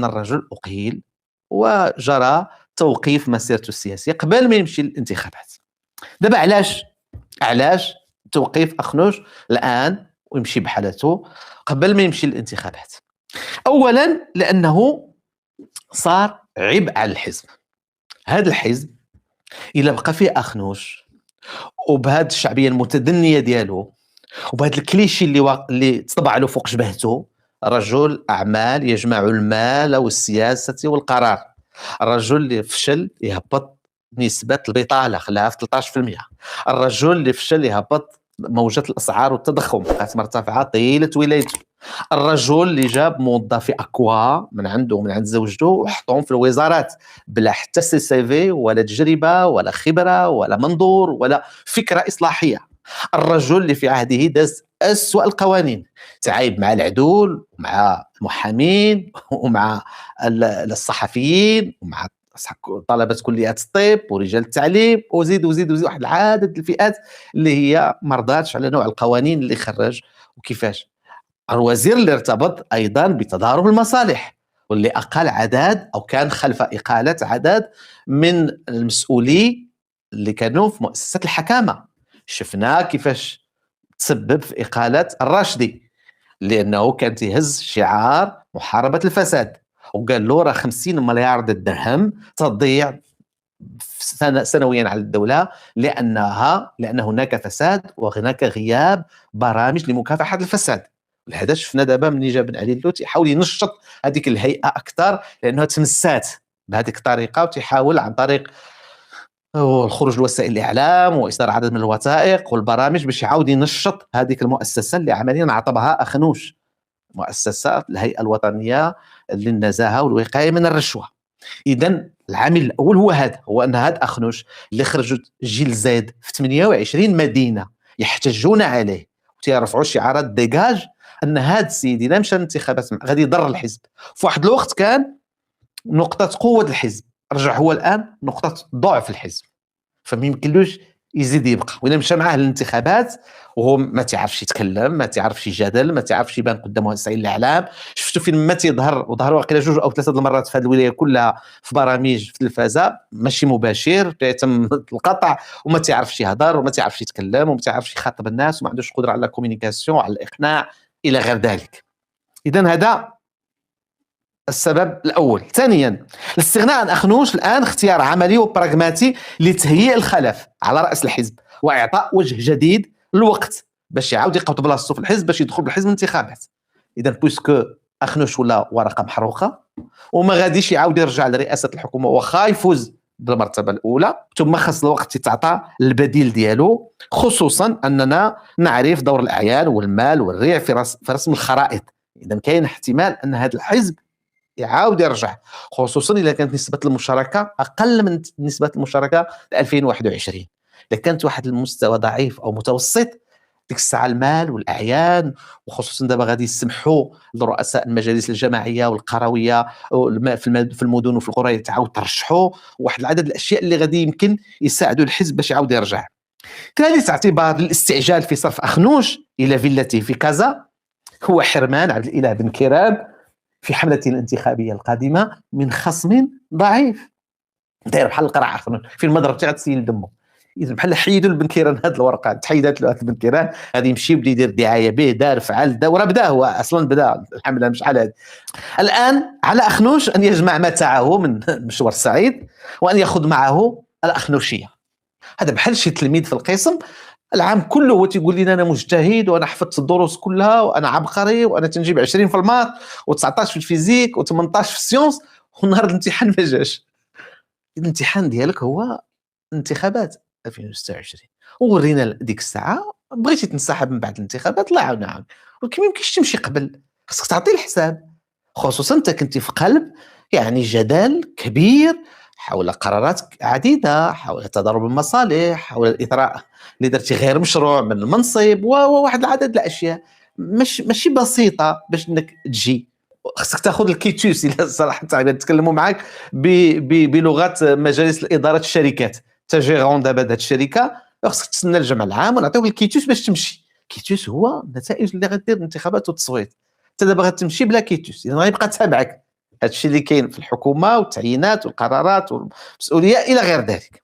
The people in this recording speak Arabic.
أن الرجل أقيل وجرى توقيف مسيرته السياسية قبل ما يمشي للانتخابات. دابا علاش توقيف أخنوش الآن ويمشي بحالته قبل ما يمشي للانتخابات؟ أولا لأنه صار عبء على الحزب. هذا الحزب إلا بقى فيه أخنوش وبهذه الشعبية المتدنية ديالو وبهذا الكليشي اللي طبع له فوق جبهته، رجل أعمال يجمع المال والسياسة والقرار، الرجل اللي فشل يهبط نسبة البطالة خلاها في 13%، الرجل اللي فشل يهبط موجة الأسعار والتضخم بقات مرتفعة طيلة ولايته، الرجل اللي جاب موظفي أكوا من عنده ومن عند زوجته وحطهم في الوزارات بلا حتى CV ولا تجربة ولا خبرة ولا منظور ولا فكرة إصلاحية، الرجل اللي في عهده داز أسوأ القوانين، تعايب مع العدول ومع المحامين ومع الصحفيين ومع طلبة كليات الطب ورجال التعليم وزيد واحد العدد الفئات اللي هي مرضاتش على نوع القوانين اللي خرج وكيفاش. الوزير اللي ارتبط أيضا بتضارب المصالح واللي أقال عدد أو كان خلف إقالة عدد من المسؤولين اللي كانوا في مؤسسة الحكامة. شفنا كيفاش تسبب في إقالة الراشدي لأنه كان يهز شعار محاربة الفساد وقال له راه 50 مليار درهم تضيع سنويا على الدولة لأن هناك فساد وهناك غياب برامج لمكافحة الفساد. لهذا شفنا دابا من جا بن علي اللوتي يحاول ينشط هذيك الهيئة أكثر لأنها تمسات بهذيك الطريقة وتحاول عن طريق الخروج لوسائل الإعلام وإصدار عدد من الوثائق والبرامج باش يعاود ينشط هذيك المؤسسة اللي عمليا عطبها أخنوش، مؤسسة الهيئة الوطنية للنزاهة والوقاية من الرشوة. إذن العامل الأول هو هذا، هو أن هذا أخنوش اللي خرجت جيل زايد في 28 مدينة يحتجون عليه وتيرفعوا شعارات ديجاج أن هذا السيد إذا مشى الانتخابات غادي يضر الحزب. في واحد الوقت كان نقطة قوة الحزب، رجع هو الآن نقطة ضعف الحزب، فما يمكنلوش يزيد يبقى. وإذا مشى معاه الانتخابات وهو ما تعرفش يتكلم، ما تعرفش يجادل، ما تعرفش يبان قدام وسائل الإعلام. شفتوا فين ما تيظهر وظهر واقيلا 2 أو 3 المرات في هذه الولاية كلها في برامج في التلفازة ماشي مباشر يتم القطع وما تعرفش يهضر وما تعرفش يتكلم وما تعرفش يخاطب الناس وما عندوش قدرة على الكوميونيكاسيون وعلى الإقناع إلى غير ذلك. إذن هذا السبب الأول. ثانيا الاستغناء عن أخنوش الآن اختيار عملي وبراغماتي لتهيئ الخلف على رأس الحزب وإعطاء وجه جديد للوقت باش يعاود يقعد بلاصتو في الحزب باش يدخل بالحزب الانتخابات. إذا بويسكو أخنوش ولا ورقة محروقة وما غاديش يعاود يرجع لرئاسة الحكومة وخا يفوز بالمرتبة الأولى، ثم خاص الوقت يتعطى البديل ديالو، خصوصا أننا نعرف دور الأعيان والمال والريع في رسم الخرائط. إذا كاين احتمال أن هذا الحزب يعاود يرجع، خصوصا إذا كانت نسبة المشاركة أقل من نسبة المشاركة 2021. إذا كانت واحد المستوى ضعيف أو متوسط ديك الساعة المال والأعيان وخصوصا دابا غادي يسمحوا لرؤساء المجالس الجماعية والقروية في المدن وفي القرى تعاود ترشحوا واحد العدد الأشياء اللي غادي يمكن يساعدوا الحزب باش يعاود يرجع. ثالث اعتبار للاستعجال في صرف أخنوش إلى فيلته في كازا هو حرمان عبد الإله بن كيران في حملته الانتخابية القادمة من خصم ضعيف داير بحال القرع أخنوش في المضرب تاع تسيل دمه. إذا بحال حيدوا البن كيران هاد الورقة تحيدات له البن كيران غادي يمشي يبدا يدير دعاية به دار فعل دورة بدا هو أصلا بدا الحملة مش على هذه. الآن على أخنوش أن يجمع متاعه من مشوار السعيد وأن يأخذ معه الأخنوشية. هذا بحال شي تلميذ في القسم العام كله هو تيقول لي انا مجتهد وانا حفظت الدروس كلها وانا عبقري وانا تنجيب 20 في المات و19 في الفيزيك و18 في السيونس ونهار الامتحان ما جاش. الامتحان ديالك هو انتخابات 2026 وورينا ديك الساعه بغيتي تنسحب من بعد الانتخابات الله يعاون عاون ولكن ما يمكنش تمشي قبل، خاصك تعطي الحساب، خصوصا انت كنتي في قلب يعني جدل كبير حول قرارات عديدة، حول تضارب المصالح، حول الإثراء اللي درتي غير مشروع من المنصب وواحد العدد الأشياء ماشي بسيطة باش انك تجي. خصك تاخذ الكيتوس الى صراحه نتكلموا معاك بلغه مجالس الاداره الشركات تجيرون دابا هذه الشركه خصك تستنى الجمع العام ونعطيوك الكيتوس باش تمشي. كيتوس هو النتائج اللي غدير الانتخابات والتصويت، انت دابا غتمشي بلا كيتوس اذا غيبقى تابعك هذا الشيء اللي كاين في الحكومه والتعيينات والقرارات والمسؤوليه الى غير ذلك.